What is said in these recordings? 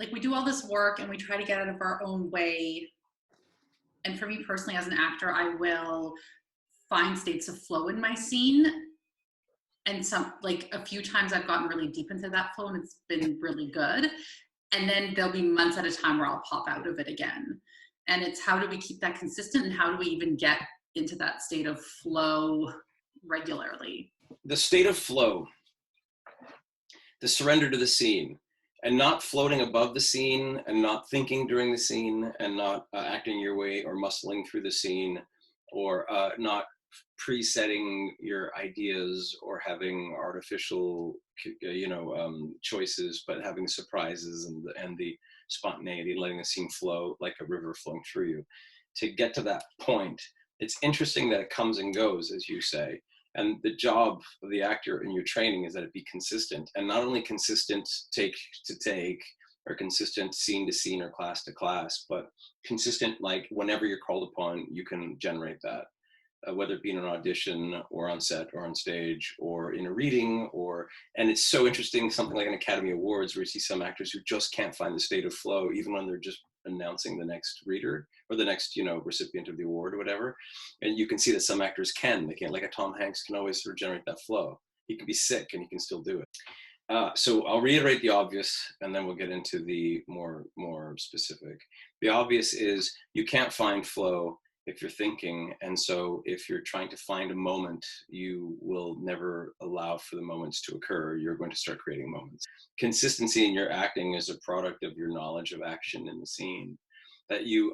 like we do all this work and we try to get out of our own way. And for me personally, as an actor, I will find states of flow in my scene. And some, like a few times I've gotten really deep into that flow and it's been really good. And then there'll be months at a time where I'll pop out of it again. And it's how do we keep that consistent and how do we even get into that state of flow regularly? The state of flow, the surrender to the scene, and not floating above the scene and not thinking during the scene and not acting your way or muscling through the scene or not pre-setting your ideas or having artificial, choices, but having surprises and the spontaneity, letting the scene flow like a river flowing through you. To get to that point, it's interesting that it comes and goes, as you say. And the job of the actor in your training is that it be consistent, and not only consistent take to take or consistent scene to scene or class to class, but consistent, like whenever you're called upon, you can generate that. Whether it be in an audition or on set or on stage or in a reading and it's so interesting, something like an Academy Awards where you see some actors who just can't find the state of flow, even when they're just announcing the next reader or the next, recipient of the award or whatever. And you can see that some actors they can't, like a Tom Hanks can always sort of generate that flow. He can be sick and he can still do it. So I'll reiterate the obvious and then we'll get into the more specific. The obvious is you can't find flow if you're thinking. And so if you're trying to find a moment, you will never allow for the moments to occur. You're going to start creating moments. Consistency in your acting is a product of your knowledge of action in the scene. That you,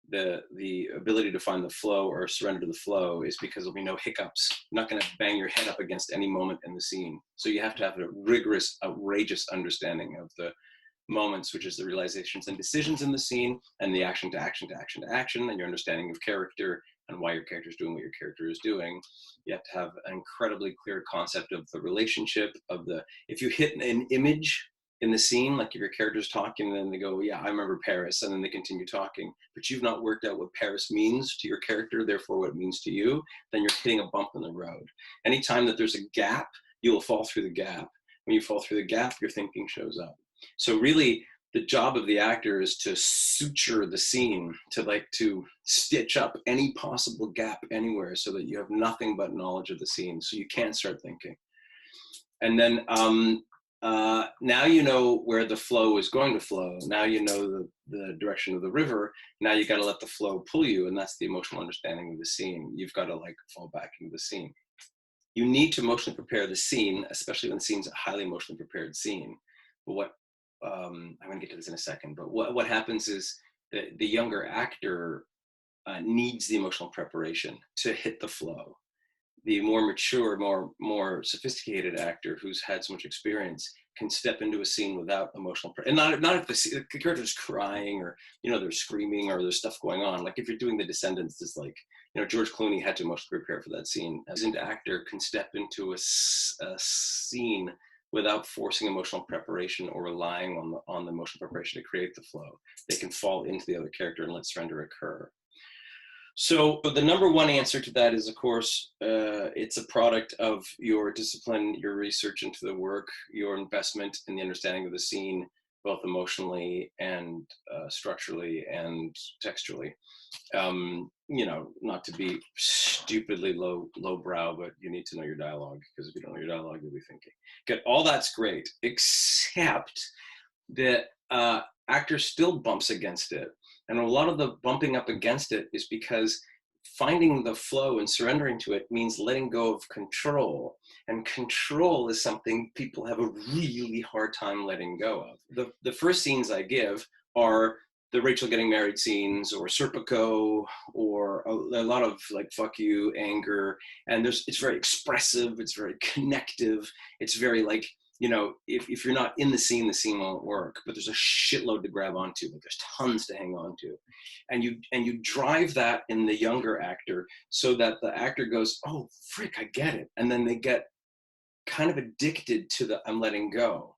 the ability to find the flow or surrender to the flow is because there'll be no hiccups. You're not going to bang your head up against any moment in the scene. So you have to have a rigorous, outrageous understanding of the moments, which is the realizations and decisions in the scene and the action to action to action to action, and your understanding of character and why your character is doing what your character is doing. You have to have an incredibly clear concept of the relationship of if you hit an image in the scene, like if your character's talking and then they go, yeah, I remember Paris, and then they continue talking, but you've not worked out what Paris means to your character, therefore what it means to you, then you're hitting a bump in the road. Anytime that there's a gap, you will fall through the gap. When you fall through the gap, your thinking shows up. So really, the job of the actor is to suture the scene, to stitch up any possible gap anywhere so that you have nothing but knowledge of the scene, so you can't start thinking. And then now you know where the flow is going to flow. Now you know the direction of the river. Now you got to let the flow pull you, and that's the emotional understanding of the scene. You've got to fall back into the scene. You need to emotionally prepare the scene, especially when the scene's a highly emotionally prepared scene. But I'm going to get to this in a second, but what happens is that the younger actor needs the emotional preparation to hit the flow. The more mature, more sophisticated actor who's had so much experience can step into a scene without emotional and not if the character's crying or they're screaming or there's stuff going on. Like if you're doing The Descendants, it's like George Clooney had to emotionally prepare for that scene. As an actor can step into a scene without forcing emotional preparation or relying on the emotional preparation to create the flow. They can fall into the other character and let surrender occur. So the number one answer to that is, of course, it's a product of your discipline, your research into the work, your investment in the understanding of the scene, both emotionally and structurally and textually. Not to be stupidly lowbrow, but you need to know your dialogue, because if you don't know your dialogue, you'll be thinking. Okay, all that's great, except that actor still bumps against it. And a lot of the bumping up against it is because finding the flow and surrendering to it means letting go of control. And control is something people have a really hard time letting go of. The first scenes I give are the Rachel getting married scenes, or Serpico, or a lot of fuck you, anger. And it's very expressive, it's very connective, it's very if you're not in the scene won't work, but there's a shitload to grab onto, there's tons to hang on to. And you drive that in the younger actor so that the actor goes, oh, frick, I get it. And then they get kind of addicted to the I'm letting go.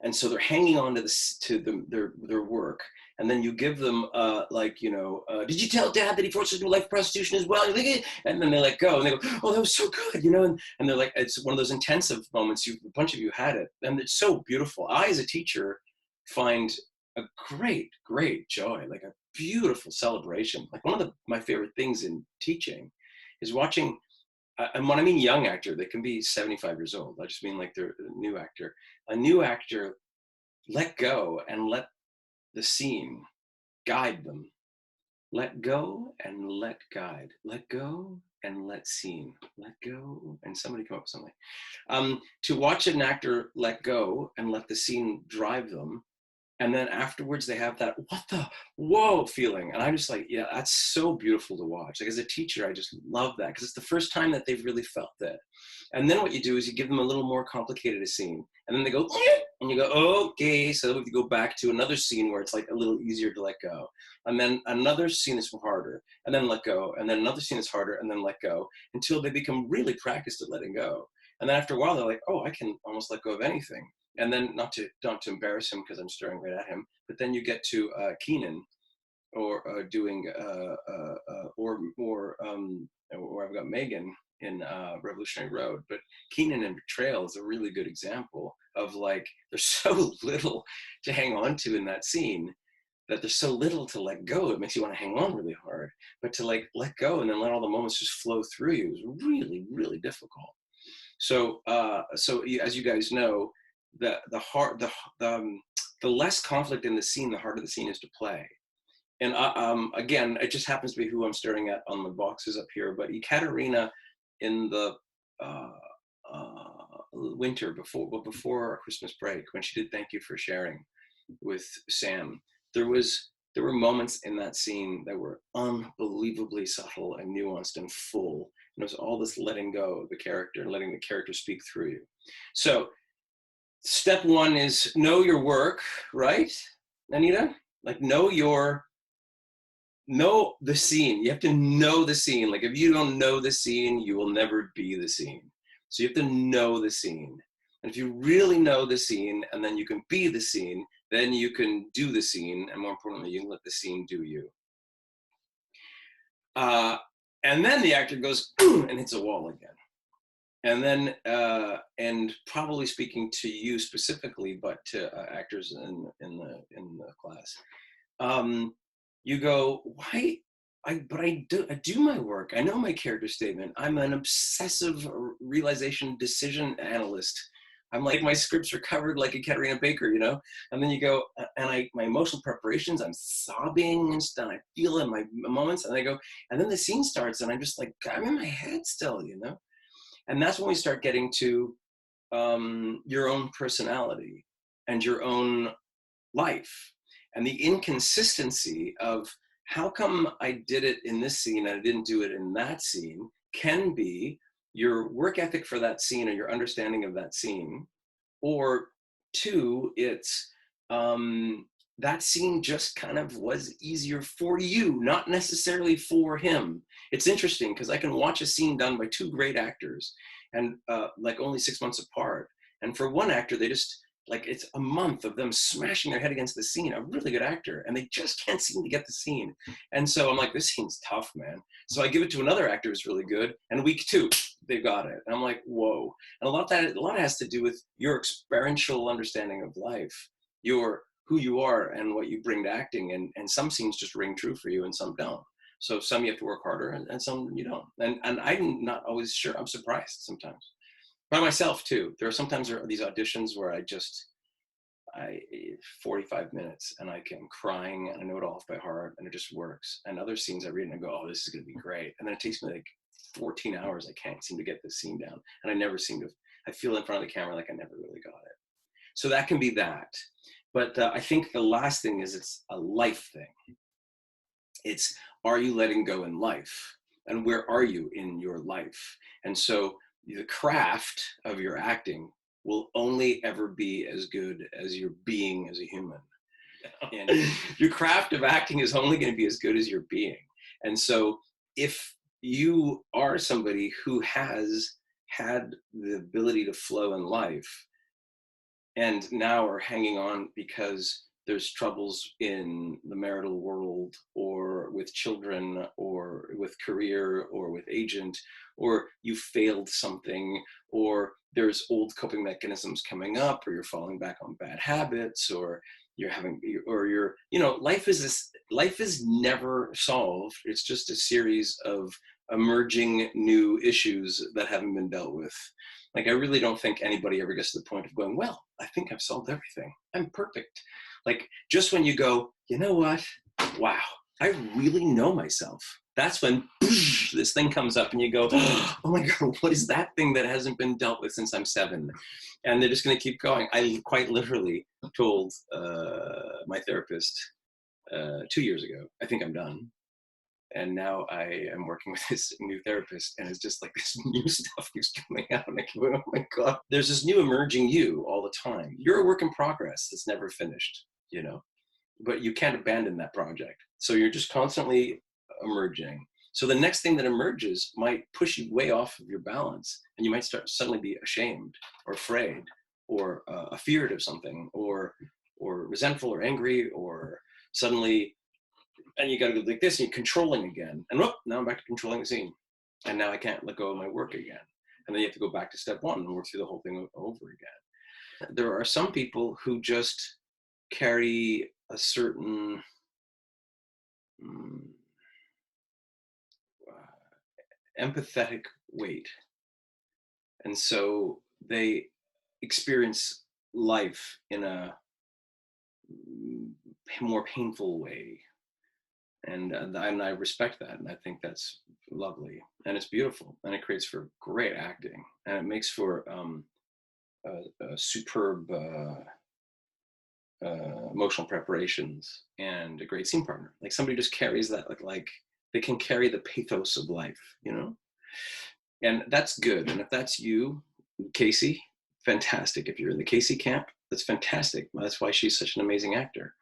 And so they're hanging on to their work. And then you give them, did you tell Dad that he forced us into life prostitution as well? And then they let go and they go, oh, that was so good, and they're like, it's one of those intensive moments, a bunch of you had it. And it's so beautiful. I, as a teacher, find a great joy, like a beautiful celebration. Like one of my favorite things in teaching is watching, and when I mean young actor, they can be 75 years old. I just mean like they're a new actor. A new actor let go and let the scene guide them. Let go and let guide. Let go and let scene. Let go and somebody come up with something. To watch an actor let go and let the scene drive them, and then afterwards they have that what the whoa feeling, and I'm just like, yeah, that's so beautiful to watch. Like as a teacher, I just love that because it's the first time that they've really felt that. And then what you do is you give them a little more complicated a scene, and then they go and you go, okay, so you go back to another scene where it's like a little easier to let go, and then another scene is harder, and then let go, and then another scene is harder, and then let go, until they become really practiced at letting go. And then after a while they're like, oh, I can almost let go of anything. And then not to embarrass him because I'm staring right at him, but then you get to Keenan, or doing or I've got Megan in Revolutionary Road. But Keenan in Betrayal is a really good example of like there's so little to hang on to in that scene, that there's so little to let go. It makes you want to hang on really hard, but to like let go and then let all the moments just flow through you is really, really difficult. So as you guys know, the less conflict in the scene, the harder the scene is to play. And again, it just happens to be who I'm staring at on the boxes up here. But Ekaterina, in the winter before Christmas break, when she did "Thank You for Sharing" with Sam, there were moments in that scene that were unbelievably subtle and nuanced and full. And it was all this letting go of the character and letting the character speak through you. So step one is know your work, right, Anita? Like know the scene. You have to know the scene. Like if you don't know the scene, you will never be the scene. So you have to know the scene. And if you really know the scene and then you can be the scene, then you can do the scene. And more importantly, you can let the scene do you. And then the actor goes and hits a wall again. And then, and probably speaking to you specifically, but to actors in the class, you go, why? I do my work. I know my character statement. I'm an obsessive realization decision analyst. I'm like, my scripts are covered like a Katerina Baker, you know? And then you go, and my emotional preparations, I'm sobbing and stuff. I feel in my moments, and I go, and then the scene starts, and I'm just like, I'm in my head still, you know? And that's when we start getting to your own personality and your own life, and the inconsistency of how come I did it in this scene and I didn't do it in that scene can be your work ethic for that scene or your understanding of that scene. Or two, it's that scene just kind of was easier for you, not necessarily for him. It's interesting because I can watch a scene done by two great actors and like only 6 months apart. And for one actor, they just, like it's a month of them smashing their head against the scene, a really good actor, and they just can't seem to get the scene. And so I'm like, this scene's tough, man. So I give it to another actor who's really good, and week two, they've got it. And I'm like, whoa. And a lot has to do with your experiential understanding of life, your who you are and what you bring to acting. And some scenes just ring true for you and some don't. So some you have to work harder and some you don't. And I'm not always sure. I'm surprised sometimes. By myself too. There are sometimes these auditions where I 45 minutes and I'm crying and I know it all off by heart and it just works. And other scenes I read and I go, oh, this is going to be great. And then it takes me like 14 hours. I can't seem to get this scene down. And I feel in front of the camera like I never really got it. So that can be that. But I think the last thing is it's a life thing. It's, are you letting go in life? And where are you in your life? And so the craft of your acting will only ever be as good as your being as a human. And your craft of acting is only going to be as good as your being. And so if you are somebody who has had the ability to flow in life and now are hanging on because there's troubles in the marital world or with children or with career or with agent, or you failed something, or there's old coping mechanisms coming up, or you're falling back on bad habits, or you're having, or you're, life is this, life is never solved. It's just a series of emerging new issues that haven't been dealt with. Like, I really don't think anybody ever gets to the point of going, well, I think I've solved everything, I'm perfect. Like, just when you go, you know what, wow, I really know myself, that's when this thing comes up and you go, oh my God, what is that thing that hasn't been dealt with since I'm 7? And they're just going to keep going. I quite literally told my therapist 2 years ago, I think I'm done. And now I am working with this new therapist, and it's just like this new stuff keeps coming out, and I keep going, oh my God. There's this new emerging you all the time. You're a work in progress that's never finished, but you can't abandon that project. So you're just constantly emerging. So the next thing that emerges might push you way off of your balance, and you might suddenly be ashamed or afraid or afeared of something, or resentful or angry, or suddenly, and you got to go like this, and you're controlling again. And whoop, now I'm back to controlling the scene. And now I can't let go of my work again. And then you have to go back to step 1 and work through the whole thing over again. There are some people who just carry a certain empathetic weight. And so they experience life in a more painful way. And I respect that, and I think that's lovely, and it's beautiful, and it creates for great acting, and it makes for a superb emotional preparations and a great scene partner. Like, somebody just carries that, like they can carry the pathos of life, and that's good. And if that's you, Casey, fantastic. If you're in the Casey camp, that's fantastic. That's why she's such an amazing actor.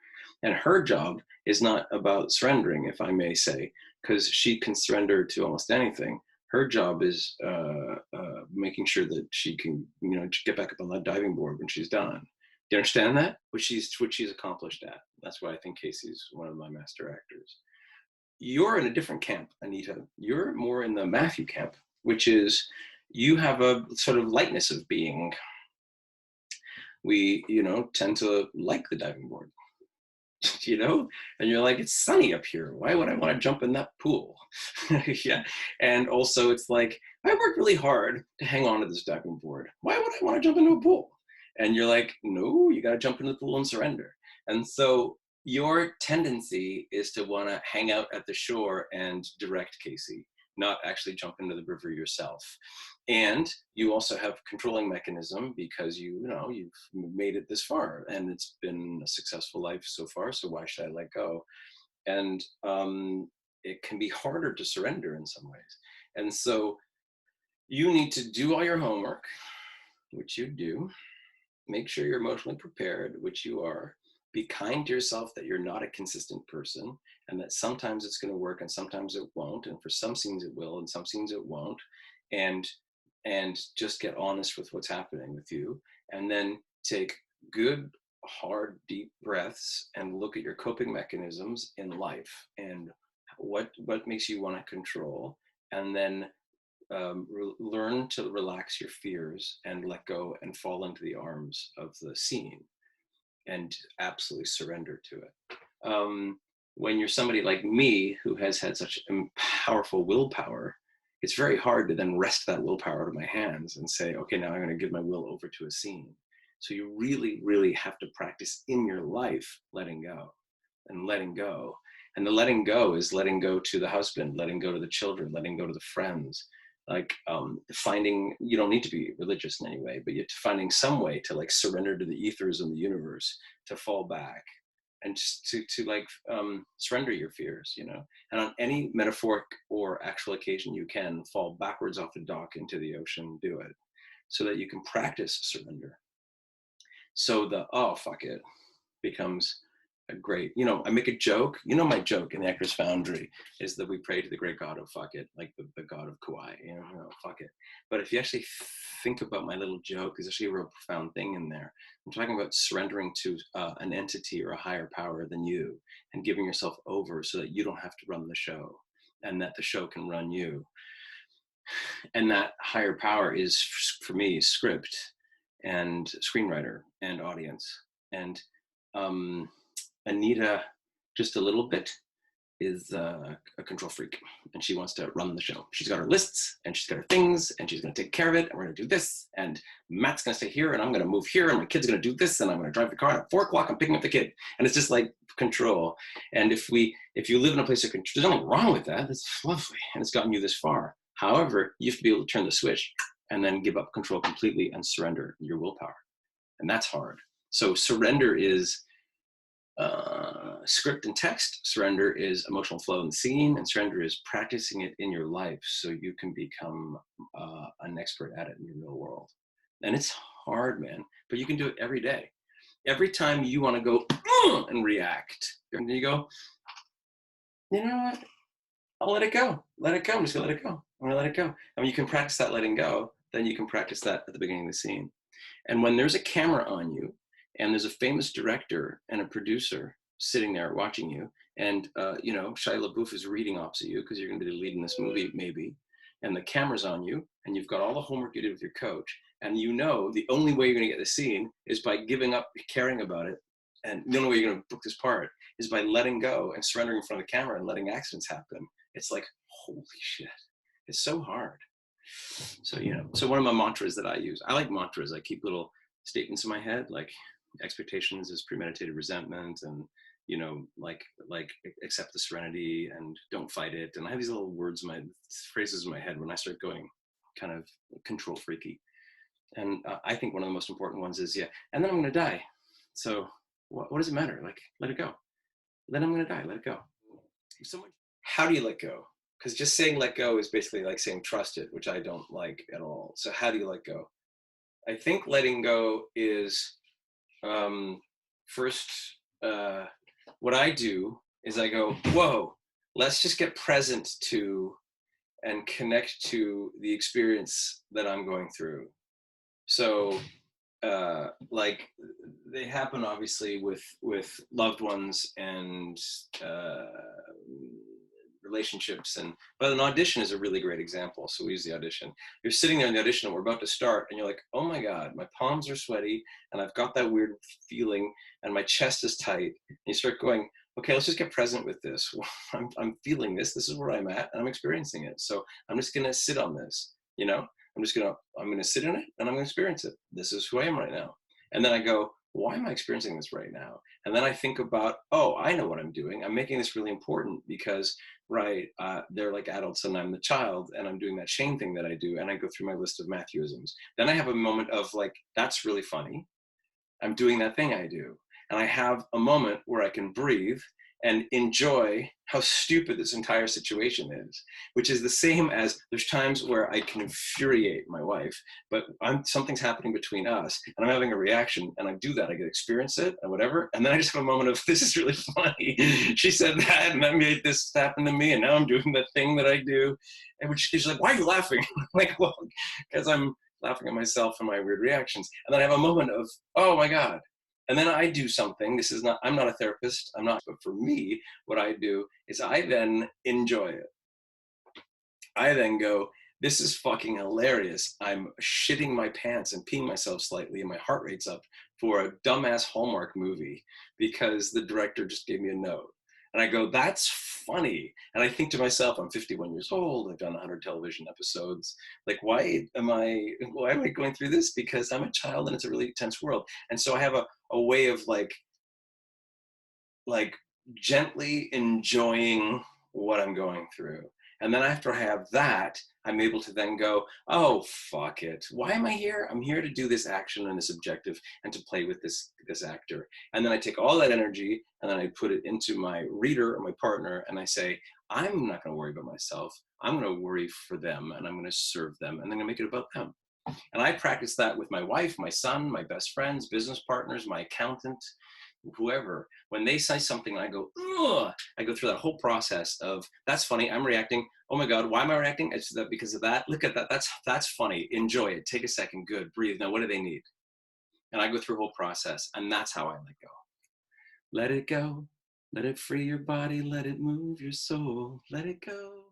And her job is not about surrendering, if I may say, because she can surrender to almost anything. Her job is making sure that she can, get back up on that diving board when she's done. Do you understand that? Which she's accomplished at. That's why I think Casey's one of my master actors. You're in a different camp, Anita. You're more in the Matthew camp, which is, you have a sort of lightness of being. We, tend to like the diving board. And you're like, it's sunny up here, why would I want to jump in that pool? Yeah. And also, it's like, I worked really hard to hang on to this diving board, why would I want to jump into a pool? And you're like, no, you got to jump into the pool and surrender. And so your tendency is to want to hang out at the shore and direct Casey, not actually jump into the river yourself. And you also have controlling mechanism because you've made it this far, and it's been a successful life so far, so why should I let go? And it can be harder to surrender in some ways. And so you need to do all your homework, which you do. Make sure you're emotionally prepared, which you are. Be kind to yourself that you're not a consistent person, and that sometimes it's going to work and sometimes it won't. And for some scenes it will, and some scenes it won't. And just get honest with what's happening with you, and then take good, hard, deep breaths and look at your coping mechanisms in life and what makes you want to control, and then learn to relax your fears and let go and fall into the arms of the scene and absolutely surrender to it. When you're somebody like me who has had such powerful willpower, it's very hard to then wrest that willpower out of my hands and say, okay, now I'm going to give my will over to a scene. So you really, really have to practice in your life letting go and letting go. And the letting go is letting go to the husband, letting go to the children, letting go to the friends. Like finding, you don't need to be religious in any way, but you're finding some way to like surrender to the ethers and the universe, to fall back and just to surrender your fears, and on any metaphoric or actual occasion you can fall backwards off the dock into the ocean, do it, so that you can practice surrender. So the, oh, fuck it, becomes, a great, you know, I make a joke, you know, my joke in the Actors Foundry is that we pray to the great God of fuck it, like the God of Kauai, fuck it. But if you actually think about my little joke, there's actually a real profound thing in there. I'm talking about surrendering to an entity or a higher power than you and giving yourself over so that you don't have to run the show and that the show can run you. And that higher power is, for me, script and screenwriter and audience. And Anita, just a little bit, is a control freak, and she wants to run the show. She's got her lists, and she's got her things, and she's going to take care of it, and we're going to do this, and Matt's going to stay here, and I'm going to move here, and my kid's going to do this, and I'm going to drive the car, and at 4 o'clock, I'm picking up the kid. And it's just like control. And if you live in a place of control, there's nothing wrong with that. That's lovely, and it's gotten you this far. However, you have to be able to turn the switch and then give up control completely and surrender your willpower. And that's hard. So surrender is script and text. Surrender is emotional flow in the scene, and surrender is practicing it in your life so you can become an expert at it in your real world. And it's hard, man, but you can do it every day. Every time you want to go and react, and you go, you know what? I'll let it go. Let it go. I'm just gonna let it go. I'm gonna let it go. I mean, you can practice that letting go. Then you can practice that at the beginning of the scene. And when there's a camera on you, and there's a famous director and a producer sitting there watching you, and Shia LaBeouf is reading opposite you because you're going to be leading this movie maybe, and the camera's on you, and you've got all the homework you did with your coach, and you know the only way you're going to get the scene is by giving up caring about it, and the only way you're going to book this part is by letting go and surrendering in front of the camera and letting accidents happen. It's like, holy shit, it's so hard. So so one of my mantras that I use, I like mantras. I keep little statements in my head like expectations is premeditated resentment, and like accept the serenity and don't fight it. And I have these little words, phrases in my head when I start going kind of control freaky. And I think one of the most important ones is, and then I'm going to die. So what does it matter? Like, let it go. Then I'm going to die. Let it go. How do you let go? Because just saying let go is basically like saying trust it, which I don't like at all. So how do you let go? I think letting go is first, what I do is I go, whoa, let's just get present to and connect to the experience that I'm going through. So like they happen obviously with loved ones and relationships, but an audition is a really great example. So we use the audition. You're sitting there in the audition and we're about to start, and you're like, oh my God, my palms are sweaty and I've got that weird feeling and my chest is tight. And you start going, okay, let's just get present with this. I'm feeling this. This is where I'm at and I'm experiencing it. So I'm just going to sit on this, I'm going to sit in it and I'm going to experience it. This is who I am right now. And then I go, why am I experiencing this right now? And then I think about, oh, I know what I'm doing. I'm making this really important because, they're like adults and I'm the child, and I'm doing that shame thing that I do. And I go through my list of Matthewisms. Then I have a moment of like, that's really funny. I'm doing that thing I do. And I have a moment where I can breathe and enjoy how stupid this entire situation is, which is the same as there's times where I can infuriate my wife, but something's happening between us and I'm having a reaction, and I do that. I get experience it and whatever. And then I just have a moment of, this is really funny. She said that and that made this happen to me. And now I'm doing that thing that I do. And she's like, why are you laughing? I'm like, well, because I'm laughing at myself and my weird reactions. And then I have a moment of, oh my God. And then I do something. I'm not a therapist. But for me, what I do is I then enjoy it. I then go, this is fucking hilarious. I'm shitting my pants and peeing myself slightly and my heart rate's up for a dumbass Hallmark movie because the director just gave me a note. And I go, that's funny. And I think to myself, I'm 51 years old. I've done 100 television episodes. Like, why am I going through this? Because I'm a child and it's a really intense world. And so I have a way of like gently enjoying what I'm going through. And then after I have that, I'm able to then go, oh, fuck it. Why am I here? I'm here to do this action and this objective and to play with this actor. And then I take all that energy and then I put it into my reader or my partner and I say, I'm not going to worry about myself. I'm going to worry for them and I'm going to serve them and I'm going to make it about them. And I practice that with my wife, my son, my best friends, business partners, my accountant, whoever, when they say something, I go, ugh, I go through that whole process of, that's funny, I'm reacting. Oh my God, why am I reacting? It's that because of that. Look at that. That's funny. Enjoy it. Take a second. Good. Breathe. Now, what do they need? And I go through a whole process, and that's how I let go. Let it go. Let it free your body. Let it move your soul. Let it go.